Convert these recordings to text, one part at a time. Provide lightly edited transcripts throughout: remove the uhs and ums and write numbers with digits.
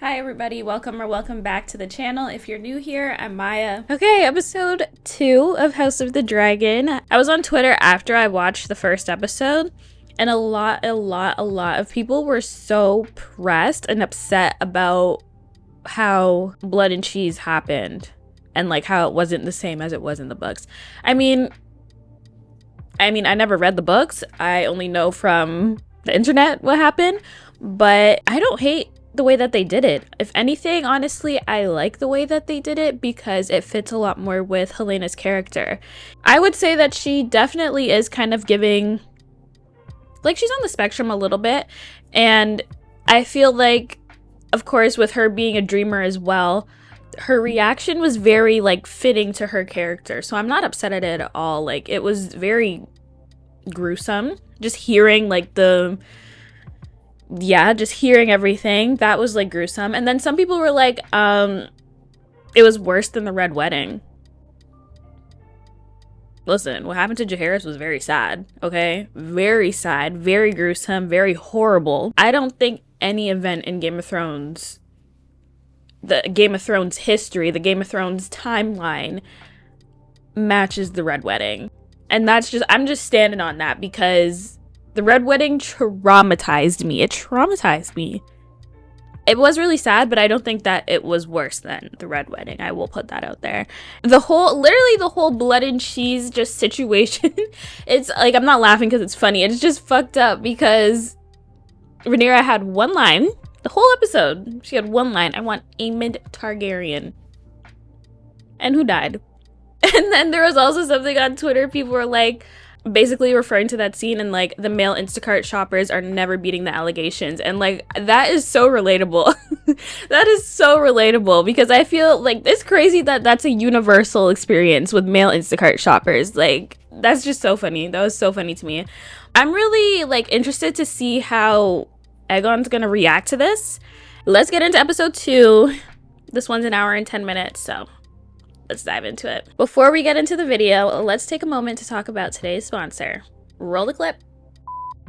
Hi everybody, welcome back to the channel. If you're new here, I'm Maya. Okay, episode 2 of House of the Dragon. I was on Twitter after I watched the first episode, and a lot of people were so pressed and upset about how Blood and Cheese happened and like how it wasn't the same as it was in the books. I mean, I never read the books. I only know from the internet what happened, but I don't hate the way that they did it. If anything, honestly, I like the way that they did it because it fits a lot more with Helena's character. I would say that she definitely is kind of giving, like, she's on the spectrum a little bit, and I feel like, of course, with her being a dreamer as well, her reaction was very, like, fitting to her character, so I'm not upset at it at all. Like, it was very gruesome, just hearing, like, just hearing everything, that was like gruesome. And then some people were like, it was worse than the Red Wedding. Listen, what happened to Jaehaerys was very sad, okay? Very sad, very gruesome, very horrible. I don't think any event in Game of Thrones, the Game of Thrones history, the Game of Thrones timeline matches the Red Wedding. And that's just, I'm just standing on that because the Red Wedding traumatized me. It traumatized me. It was really sad, but I don't think that it was worse than the Red Wedding. I will put that out there. Literally the whole Blood and Cheese just situation, it's like, I'm not laughing because it's funny. It's just fucked up because Rhaenyra had one line, the whole episode. She had one line. I want Aemond Targaryen. And who died? And then there was also something on Twitter. People were like, basically referring to that scene and like the male Instacart shoppers are never beating the allegations, and like that is so relatable. That is so relatable because I feel like it's crazy that that's a universal experience with male Instacart shoppers. Like, that's just so funny. That was so funny to me. I'm really like interested to see how Aegon's gonna react to this. Let's get into episode 2. This one's an hour and 10 minutes, so let's dive into it. Before we get into the video, let's take a moment to talk about today's sponsor. Roll the clip.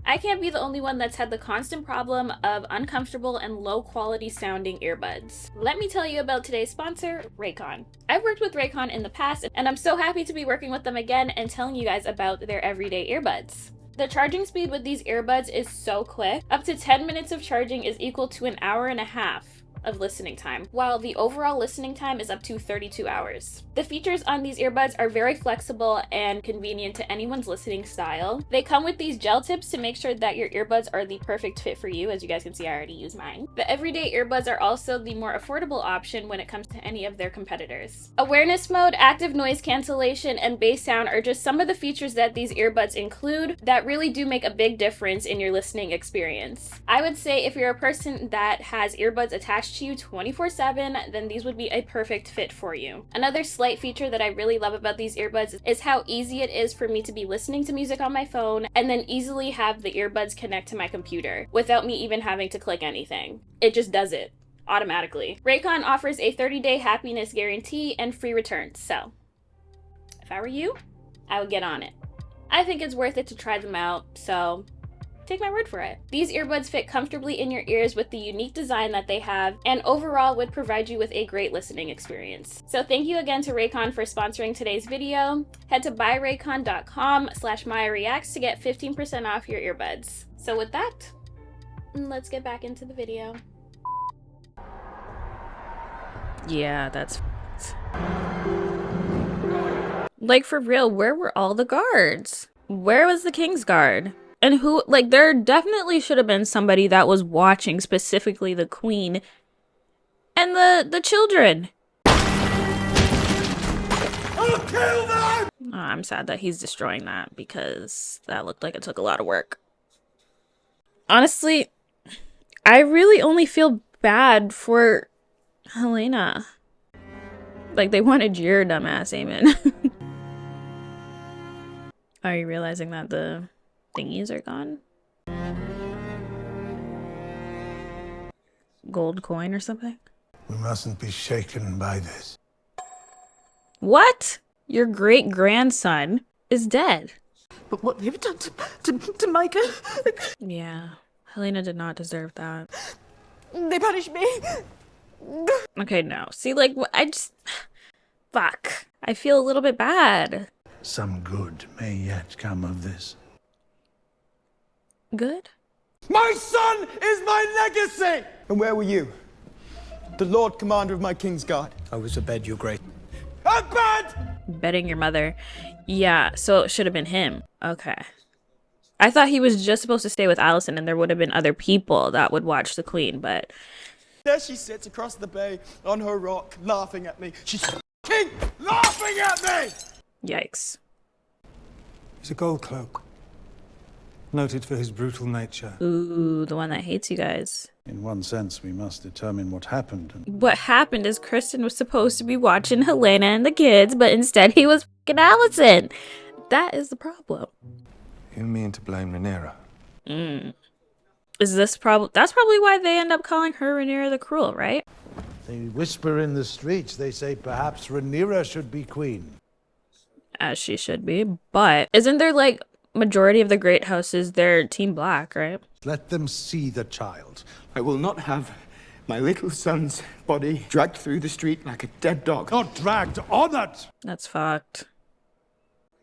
I can't be the only one that's had the constant problem of uncomfortable and low quality sounding earbuds. Let me tell you about today's sponsor, Raycon. I've worked with Raycon in the past, and I'm so happy to be working with them again and telling you guys about their everyday earbuds. The charging speed with these earbuds is so quick. Up to 10 minutes of charging is equal to an hour and a half of listening time, while the overall listening time is up to 32 hours. The features on these earbuds are very flexible and convenient to anyone's listening style. They come with these gel tips to make sure that your earbuds are the perfect fit for you. As you guys can see, I already use mine. The everyday earbuds are also the more affordable option when it comes to any of their competitors. Awareness mode, active noise cancellation, and bass sound are just some of the features that these earbuds include that really do make a big difference in your listening experience. I would say if you're a person that has earbuds attached to you 24/7, then these would be a perfect fit for you. Another slight feature that I really love about these earbuds is how easy it is for me to be listening to music on my phone and then easily have the earbuds connect to my computer without me even having to click anything. It just does it automatically. Raycon offers a 30-day happiness guarantee and free returns, so if I were you, I would get on it. I think it's worth it to try them out, so take my word for it. These earbuds fit comfortably in your ears with the unique design that they have, and overall would provide you with a great listening experience. So thank you again to Raycon for sponsoring today's video. Head to buyraycon.com/MayaReacts to get 15% off your earbuds. So with that, let's get back into the video. Yeah, that's like, for real, where were all the guards? Where was the King's Guard? And who, like, there definitely should have been somebody that was watching specifically the queen and the children. I'll kill them! Oh, I'm sad that he's destroying that because that looked like it took a lot of work. Honestly, I really only feel bad for Helena. Like, they wanted your dumbass, Aemon. Are you realizing that the thingies are gone? Gold coin or something? We mustn't be shaken by this. What? Your great-grandson is dead. But what have you done to Micah? Yeah, Helena did not deserve that. They punished me. Okay, no. See, like, I just... Fuck. I feel a little bit bad. Some good may yet come of this. Good? My son is my legacy! And where were you? The Lord Commander of my King's Guard. I was abed, your grace. Abed! Betting your mother. Yeah, so it should have been him. Okay. I thought he was just supposed to stay with Alicent and there would have been other people that would watch the queen, but... There she sits across the bay on her rock, laughing at me. She's f***ing laughing at me! Yikes. He's a gold cloak. Noted for his brutal nature. Ooh, the one that hates you guys. In one sense, we must determine what happened. What happened is Criston was supposed to be watching Helena and the kids, but instead he was fucking Alicent. That is the problem. You mean to blame Rhaenyra? Is this problem? That's probably why they end up calling her Rhaenyra the Cruel, right? They whisper in the streets. They say perhaps Rhaenyra should be queen. As she should be. But isn't there like majority of the great houses, they're Team Black, right? Let them see the child. I will not have my little son's body dragged through the street like a dead dog. Not dragged, honored! That's fucked.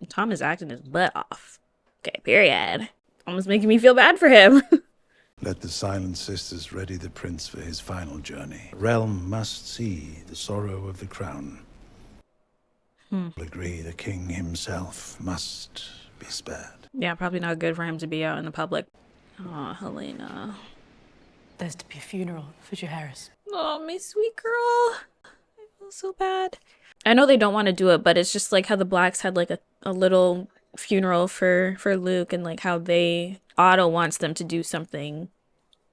Tom is acting his butt off. Okay, period. Almost making me feel bad for him. Let the Silent Sisters ready the prince for his final journey. The realm must see the sorrow of the crown. Agree the king himself must be spared. Yeah, probably not good for him to be out in the public. Oh, Helena. There's to be a funeral for Jaehaerys. Oh, my sweet girl. I feel so bad. I know they don't want to do it, but it's just like how the Blacks had like a little funeral for Luke, and like how Otto wants them to do something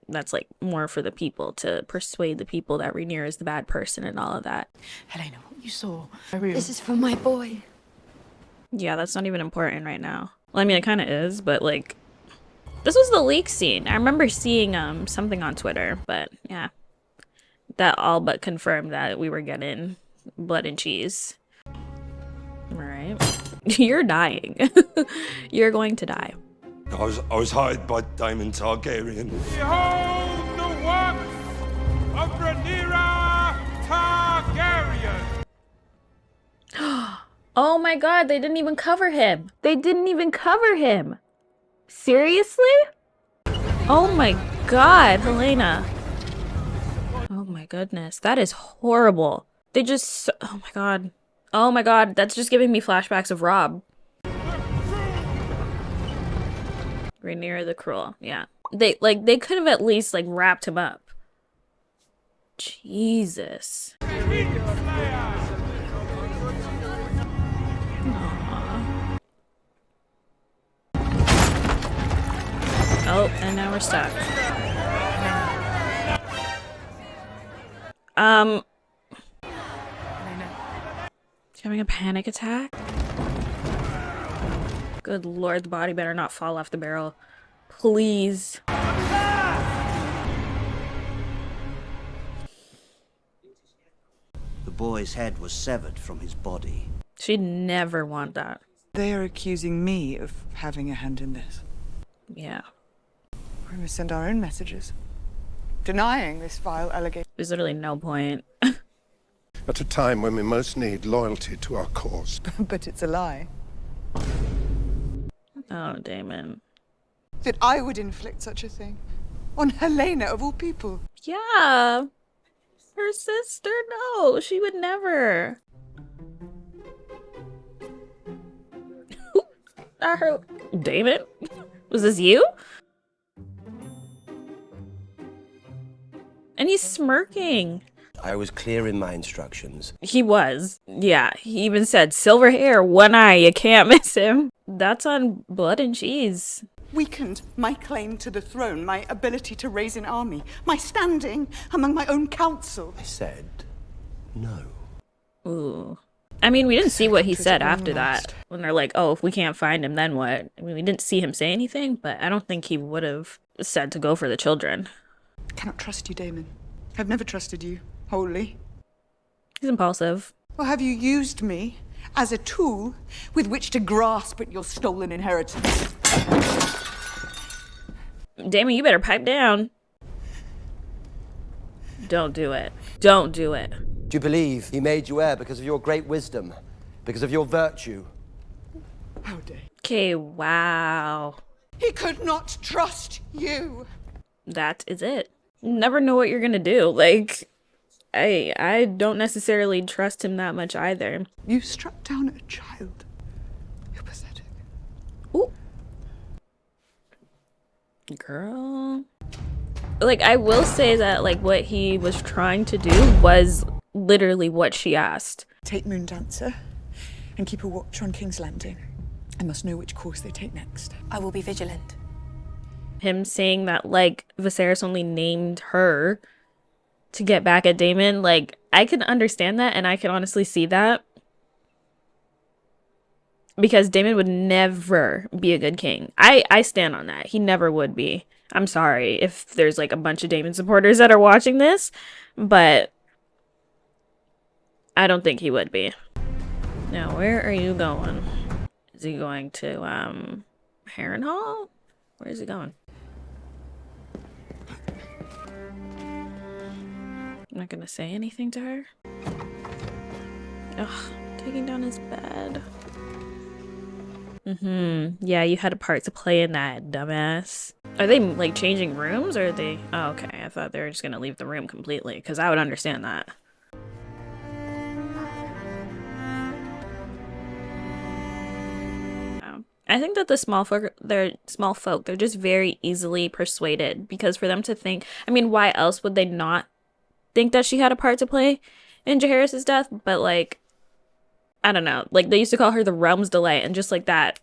that's like more for the people, to persuade the people that Rhaenyra is the bad person and all of that. Helena, what you saw. This is for my boy. Yeah, that's not even important right now. Well, I mean, it kind of is, but like, this was the leak scene. I remember seeing something on Twitter, but yeah, that all but confirmed that we were getting blood and cheese. All right. You're dying. You're going to die. I was hired by Daemon Targaryen. Behold the works of Rhaenyra Targaryen! Oh my god, they didn't even cover him. They didn't even cover him. Seriously? Oh my god, Helena. Oh my goodness, that is horrible. They just, oh my god. Oh my god, that's just giving me flashbacks of Rob. Rhaenyra the Cruel, yeah. They could have at least like wrapped him up. Jesus. Oh, and now we're stuck. Having a panic attack? Good lord, the body better not fall off the barrel. Please. The boy's head was severed from his body. She'd never want that. They are accusing me of having a hand in this. Yeah. We must send our own messages, denying this vile allegation. There's literally no point. At a time when we most need loyalty to our cause. But it's a lie. Oh, Damon. That I would inflict such a thing on Helena of all people. Yeah. Her sister, no, she would never. Her Damon? Was this you? And he's smirking. I was clear in my instructions. He was. Yeah, he even said, silver hair, one eye, you can't miss him. That's on blood and cheese. Weakened my claim to the throne, my ability to raise an army, my standing among my own council. I said no. Ooh. I mean, we didn't see what he said after that. When they're like, oh, if we can't find him, then what? I mean, we didn't see him say anything, but I don't think he would have said to go for the children. I cannot trust you, Damon. I've never trusted you, wholly. He's impulsive. Or have you used me as a tool with which to grasp at your stolen inheritance? Damon, you better pipe down. don't do it. Don't do it. Do you believe he made you heir because of your great wisdom? Because of your virtue? How dare he? Okay, wow. He could not trust you. That is it. Never know what you're gonna do. Like, I don't necessarily trust him that much either. You struck down a child. You're pathetic. Ooh. Girl. Like, I will say that, like, what he was trying to do was literally what she asked. Take Moondancer and keep a watch on King's Landing. I must know which course they take next. I will be vigilant. Him saying that, like, Viserys only named her to get back at Daemon, like, I can understand that, and I can honestly see that. Because Daemon would never be a good king. I stand on that. He never would be. I'm sorry if there's, like, a bunch of Daemon supporters that are watching this, but I don't think he would be. Now, where are you going? Is he going to, Harrenhal? Where is he going? I'm not gonna say anything to her. Ugh, taking down his bed. Yeah, you had a part to play in that, dumbass. Are they, like, changing rooms, or are they... Oh, okay. I thought they were just gonna leave the room completely, because I would understand that. I think that the small folk, they're just very easily persuaded, because for them to think... I mean, why else would they not think that she had a part to play in Jaehaerys' death? But, like, I don't know. Like, they used to call her the Realm's Delight, and just like that,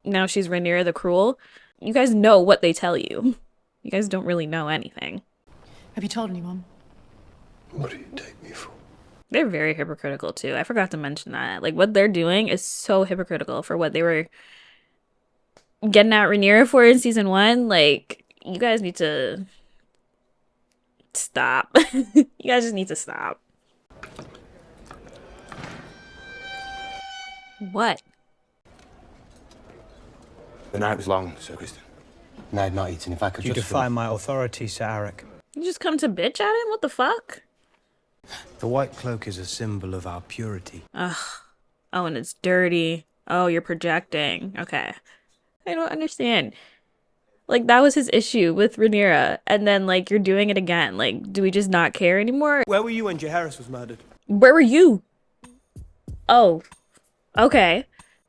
now she's Rhaenyra the Cruel. You guys know what they tell you. You guys don't really know anything. Have you told anyone? What do you take me for? They're very hypocritical, too. I forgot to mention that. Like, what they're doing is so hypocritical for what they were getting at Rhaenyra for in season 1. Like, you guys need to stop. You guys just need to stop. What? The night was long, Sir Criston. And I had not eaten. If I could You just... defy my authority, Sir Arik. You just come to bitch at him? What the fuck? The white cloak is a symbol of our purity. Ugh. Oh, and it's dirty. Oh, you're projecting. Okay. I don't understand. Like, that was his issue with Rhaenyra, and then, like, you're doing it again. Like, do we just not care anymore? Where were you when Jaehaerys was murdered? Where were you? Oh. Okay.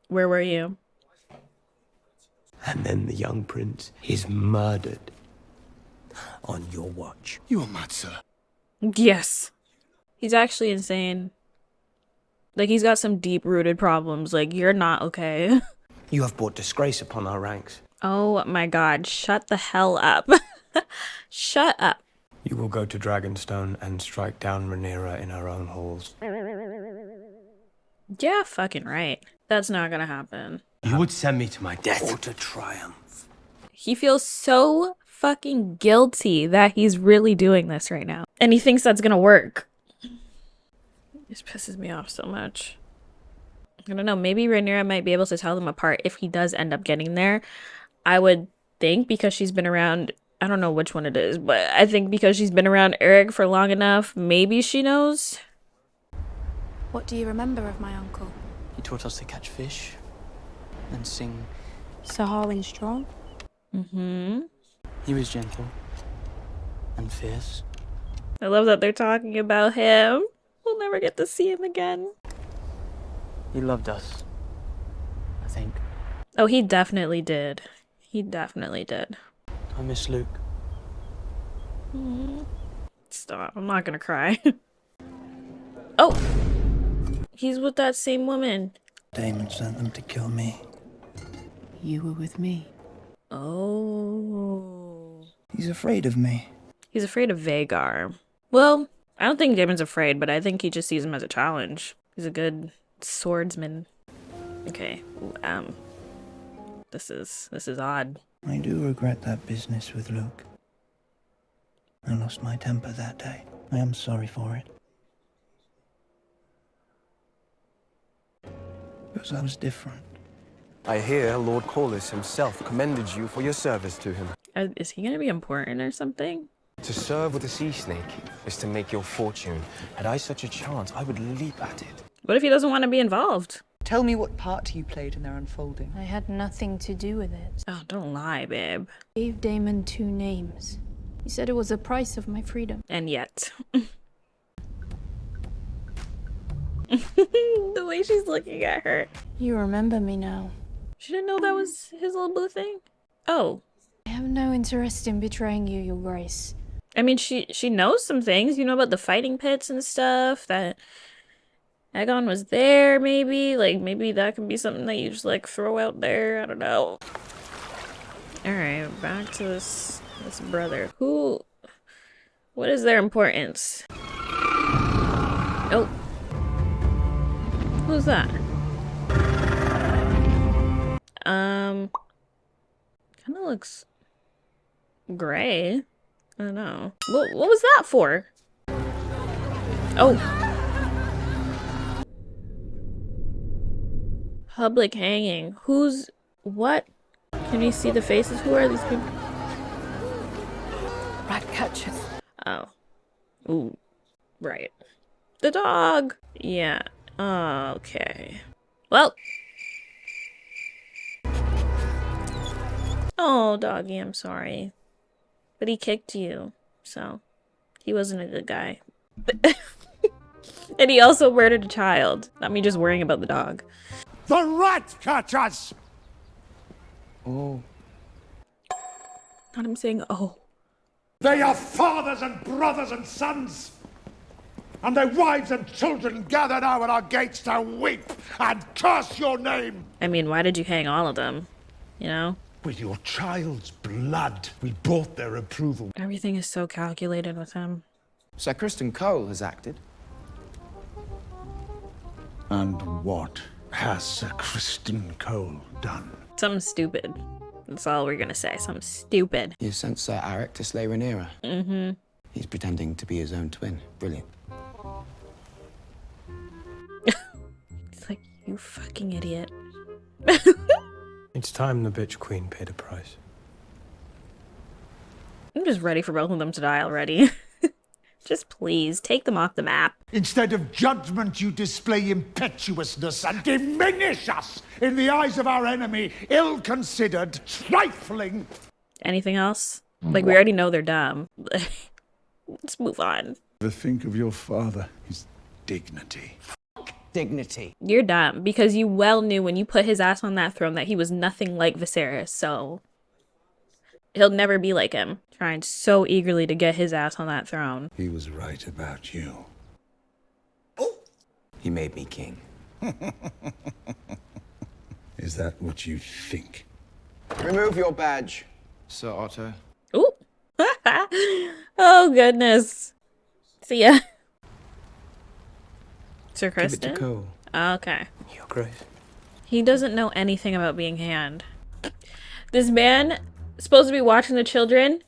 Where were you? And then the young prince is murdered. On your watch. You are mad, sir. Yes. He's actually insane. Like, he's got some deep-rooted problems. Like, you're not okay. You have brought disgrace upon our ranks. Oh my god, shut the hell up. Shut up. You will go to Dragonstone and strike down Rhaenyra in her own halls. Yeah, fucking right. That's not gonna happen. You would send me to my death. Or to triumph. He feels so fucking guilty that he's really doing this right now. And he thinks that's gonna work. This pisses me off so much. I don't know, maybe Rhaenyra might be able to tell them apart if he does end up getting there. I would think, because she's been around, I don't know which one it is, but I think because she's been around Eric for long enough, maybe she knows. What do you remember of my uncle? He taught us to catch fish and sing. Sahar and strong? Mm-hmm. He was gentle and fierce. I love that they're talking about him. We'll never get to see him again. He loved us, I think. Oh, he definitely did. He definitely did. I miss Luke. Stop. I'm not gonna cry. Oh! He's with that same woman. Daemon sent them to kill me. You were with me. Oh. He's afraid of me. He's afraid of Vhagar. Well, I don't think Daemon's afraid, but I think he just sees him as a challenge. He's a good swordsman. Okay. This is odd. I do regret that business with Luke. I lost my temper that day. I am sorry for it. Because I was different. I hear Lord Corlys himself commended you for your service to him. Is he gonna be important or something? To serve with a sea snake is to make your fortune. Had I such a chance, I would leap at it. What if he doesn't want to be involved? Tell me what part you played in their unfolding. I had nothing to do with it. Oh, don't lie, babe. I gave Damon 2 names. He said it was the price of my freedom. And yet. The way she's looking at her. You remember me now. She didn't know that was his little boo thing? Oh. I have no interest in betraying you, Your Grace. I mean, she knows some things. You know about the fighting pits and stuff, that Aegon was there, maybe? Like, maybe that can be something that you just, like, throw out there. I don't know. Alright, back to this brother. What is their importance? Oh. Who's that? Kinda looks gray. I don't know. What was that for? Oh. Public hanging. Who's... what? Can you see the faces? Who are these people? Rat catchers. Oh. Ooh. Right. The dog! Yeah. Okay. Well. Oh, doggy, I'm sorry. But he kicked you, so he wasn't a good guy. And he also murdered a child. Not me just worrying about the dog. The rat catchers! Oh. Not him saying, oh. They are fathers and brothers and sons, and their wives and children gather now at our gates to weep and curse your name. I mean, why did you hang all of them? You know? With your child's blood, we bought their approval. Everything is so calculated with him. Sir Criston Cole has acted. And what has Sir Criston Cole done? Something stupid. That's all we're gonna say. Something stupid. You sent Sir Eric to slay Rhaenyra. Mm-hmm. He's pretending to be his own twin. Brilliant. It's like, you fucking idiot. It's time the bitch queen paid a price. I'm just ready for both of them to die already. Just please, take them off the map. Instead of judgment, you display impetuousness and diminish us in the eyes of our enemy, ill-considered, trifling. Anything else? Like, we already know they're dumb. Let's move on. Think of your father, his dignity. Dignity. You're dumb, because you well knew when you put his ass on that throne that he was nothing like Viserys, so... he'll never be like him. Trying so eagerly to get his ass on that throne. He was right about you. He made me king. Is that what you think? Remove your badge, Sir Otto. Ooh. Oh, goodness. See ya. Sir Give it to Criston? Cole. Okay. Your Grace. He doesn't know anything about being hand. This man, supposed to be watching the children,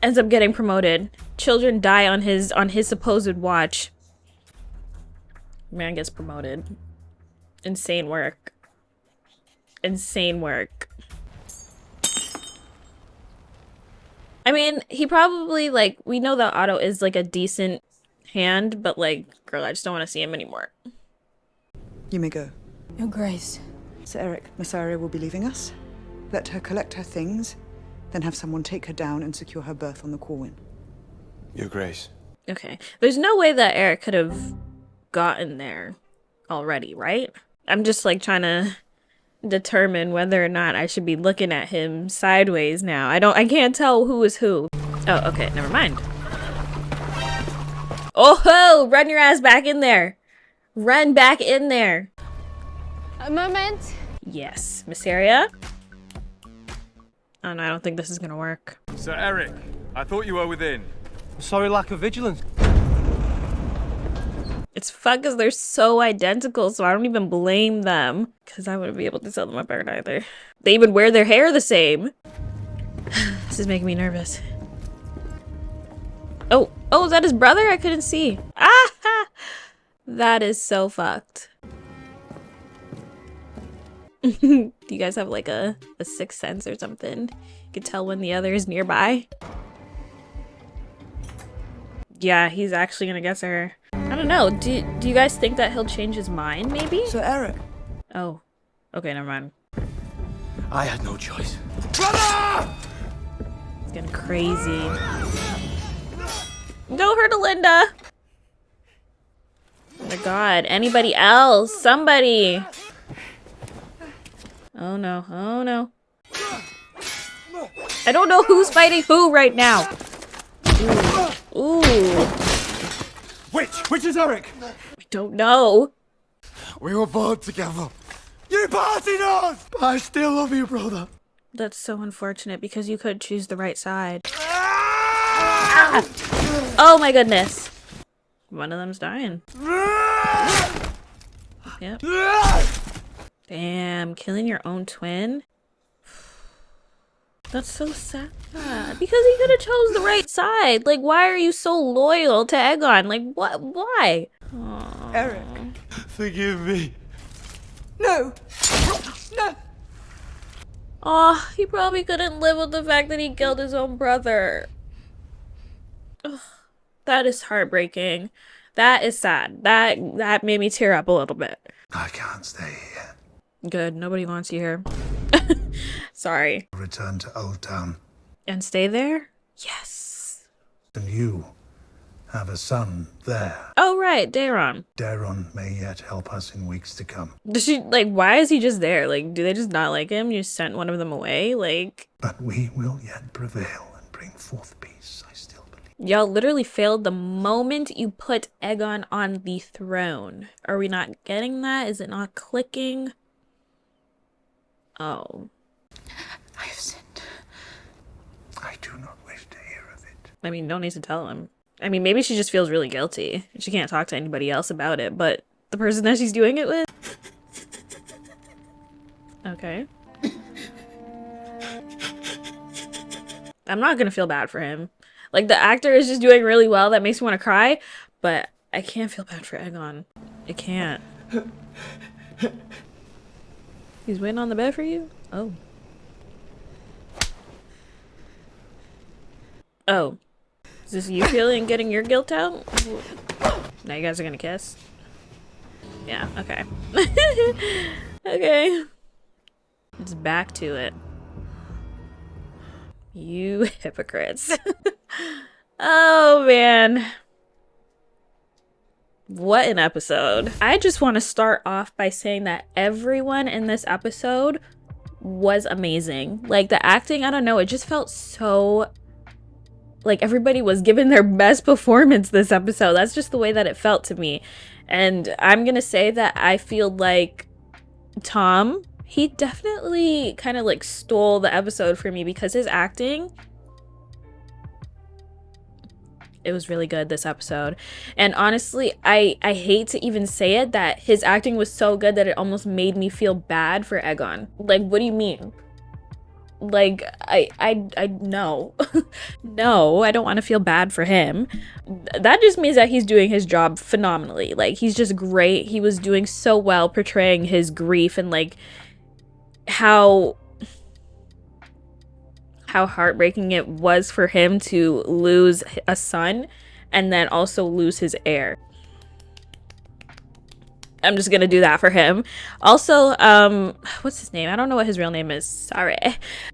ends up getting promoted. Children die on his supposed watch. Man gets promoted. Insane work. Insane work. I mean, he probably, like, we know that Otto is, like, a decent hand, but, like, girl, I just don't want to see him anymore. You may go. Your Grace. Sir Eric, Massaria will be leaving us. Let her collect her things, then have someone take her down and secure her berth on the Corwin. Your Grace. Okay. There's no way that Eric could have gotten there already, right? I'm just, like, trying to determine whether or not I should be looking at him sideways now. I can't tell who is who. Oh, okay, never mind. Oh ho! Run your ass back in there. Run back in there. A moment. Yes, Massaria. Oh no, I don't think this is gonna work. Sir Eric, I thought you were within. Sorry, lack of vigilance. It's fun because they're so identical, so I don't even blame them. Because I wouldn't be able to tell them apart either. They even wear their hair the same. This is making me nervous. Oh, is that his brother? I couldn't see. Ah! That is so fucked. Do you guys have like a sixth sense or something? You can tell when the other is nearby. Yeah, he's actually gonna get to her. I don't know. Do you guys think that he'll change his mind, maybe? So, Eric. Oh. Okay, never mind. I had no choice. Brother! It's getting crazy. Don't hurt Linda! Oh my god, anybody else? Somebody! Oh no, oh no. I don't know who's fighting who right now. Ooh. Ooh. Which is Eric? I don't know. We were born together. You partied us! But I still love you, brother. That's so unfortunate because you could choose the right side. Ah! Oh my goodness. One of them's dying. Yep. Damn, killing your own twin? That's so sad. Because he could have chose the right side. Like, why are you so loyal to Aegon? Like, what? Why? Aww. Eric. Forgive me. No! No! Aw, he probably couldn't live with the fact that he killed his own brother. Ugh, that is heartbreaking. That is sad. That made me tear up a little bit. I can't stay here. Good, nobody wants you here. Sorry. Return to Old Town. And stay there? Yes. And you have a son there. Oh, right, Daron. Daron may yet help us in weeks to come. Does she, like, why is he just there? Like, do they just not like him? You sent one of them away? Like... But we will yet prevail and bring forth peace, I still believe. Y'all literally failed the moment you put Aegon on the throne. Are we not getting that? Is it not clicking? Oh. I have sinned. I do not wish to hear of it. I mean, no need to tell him. I mean, maybe she just feels really guilty. She can't talk to anybody else about it, but the person that she's doing it with? Okay. I'm not gonna feel bad for him. Like, the actor is just doing really well. That makes me want to cry, but I can't feel bad for Aegon. I can't. He's waiting on the bed for you? Oh. Oh. Is this you feeling getting your guilt out? Now you guys are gonna kiss? Yeah, okay. Okay. It's back to it. You hypocrites. Oh, man. What an episode. I just want to start off by saying that everyone in this episode was amazing. Like, the acting, I don't know, it just felt so... like, everybody was giving their best performance this episode. That's just the way that it felt to me. And I'm gonna say that I feel like Tom, he definitely kind of like stole the episode for me because his acting, it was really good this episode. And honestly, I hate to even say it, that his acting was so good that it almost made me feel bad for Aegon. Like, what do you mean? Like, I no. No, I don't want to feel bad for him. That just means that he's doing his job phenomenally. Like, he's just great. He was doing so well portraying his grief and like how heartbreaking it was for him to lose a son and then also lose his heir. I'm just gonna do that for him. Also, what's his name? I don't know what his real name is. Sorry.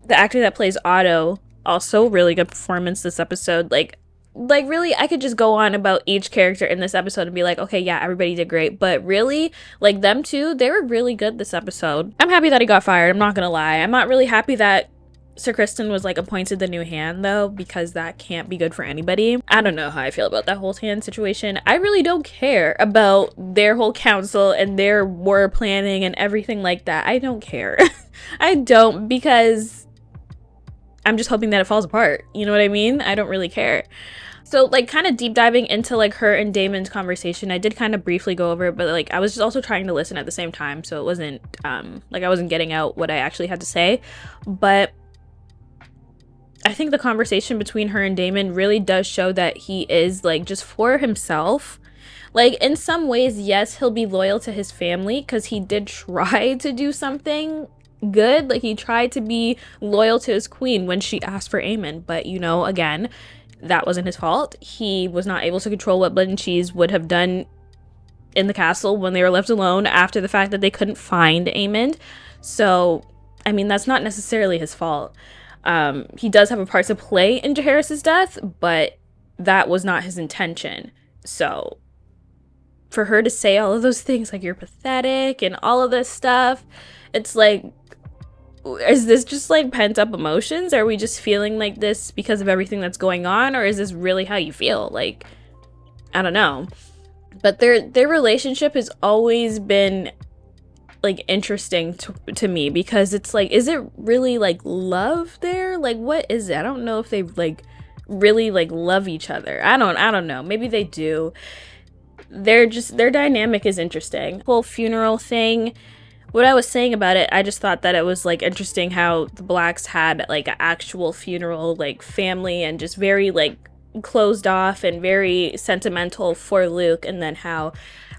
The actor that plays Otto, also really good performance this episode. Like really, I could just go on about each character in this episode and be like, okay, yeah, everybody did great. But really, like, them two, they were really good this episode. I'm happy that he got fired. I'm not gonna lie. I'm not really happy that Sir Criston was like appointed the new hand though, because that can't be good for anybody. I don't know how I feel about that whole hand situation. I really don't care about their whole council and their war planning and everything like that. I don't care. I don't, because I'm just hoping that it falls apart. You know what I mean? I don't really care. So like kind of deep diving into like her and Damon's conversation, I did kind of briefly go over it, but like I was just also trying to listen at the same time, so it wasn't like I wasn't getting out what I actually had to say. But I think the conversation between her and Damon really does show that he is like just for himself. Like, in some ways, yes, he'll be loyal to his family because he did try to do something good. Like, he tried to be loyal to his queen when she asked for Aemon. But, you know, again, that wasn't his fault. He was not able to control what Blood and Cheese would have done in the castle when they were left alone after the fact that they couldn't find Aemond. So, I mean, that's not necessarily his fault. He does have a part to play in Jaehaerys' death, but that was not his intention. So, for her to say all of those things, like, you're pathetic and all of this stuff, it's like, is this just like pent up emotions? Are we just feeling like this because of everything that's going on? Or is this really how you feel? Like, I don't know. But their relationship has always been like interesting to me, because it's like, is it really like love there? Like, what is it? I don't know if they like really like love each other. I don't know. Maybe they do. Their dynamic is interesting. Whole funeral thing. What I was saying about it, I just thought that it was like interesting how the Blacks had like an actual funeral, like family, and just very like closed off and very sentimental for Luke, and then how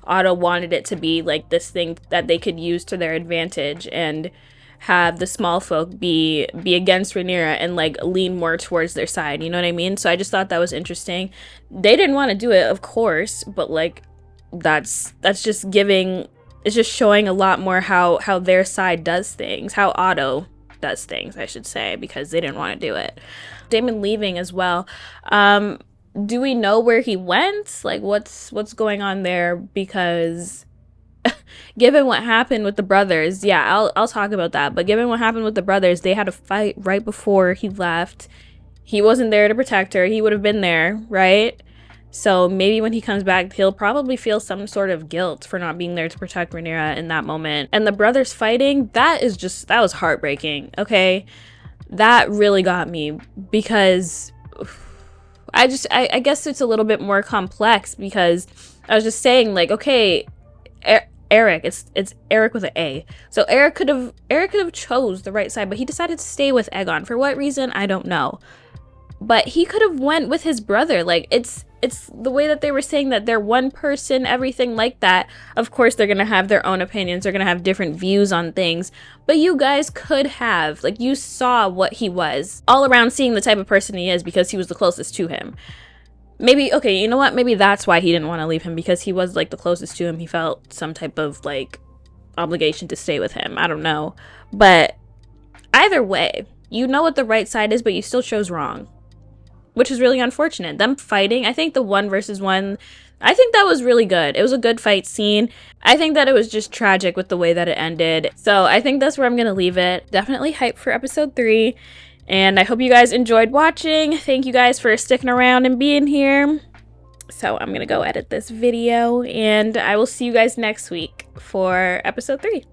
Otto wanted it to be like this thing that they could use to their advantage and have the small folk be against Rhaenyra and like lean more towards their side, you know what I mean? So I just thought that was interesting. They didn't want to do it, of course, but like that's just giving, it's just showing a lot more how their side does things, how Otto does things, I should say, because they didn't want to do it. Daemon leaving as well. Do we know where he went? Like, what's going on there? Because given what happened with the brothers, yeah, I'll talk about that. But given what happened with the brothers, they had a fight right before he left. He wasn't there to protect her. He would have been there, right? So maybe when he comes back, he'll probably feel some sort of guilt for not being there to protect Rhaenyra in that moment. And the brothers fighting, that was heartbreaking, okay? That really got me, because I guess it's a little bit more complex, because I was just saying, like, okay, Eric, it's Eric with an A. So Eric could have chose the right side, but he decided to stay with Aegon. For what reason? I don't know. But he could have went with his brother. Like, it's the way that they were saying that they're one person, everything like that. Of course, they're going to have their own opinions. They're going to have different views on things. But you guys could have, like, you saw what he was. All around seeing the type of person he is, because he was the closest to him. Maybe, okay, you know what? Maybe that's why he didn't want to leave him, because he was, like, the closest to him. He felt some type of, like, obligation to stay with him. I don't know. But either way, you know what the right side is, but you still chose wrong. Which is really unfortunate. Them fighting, I think the 1 versus 1, I think that was really good. It was a good fight scene. I think that it was just tragic with the way that it ended. So I think that's where I'm going to leave it. Definitely hyped for episode 3. And I hope you guys enjoyed watching. Thank you guys for sticking around and being here. So I'm going to go edit this video, and I will see you guys next week for episode 3.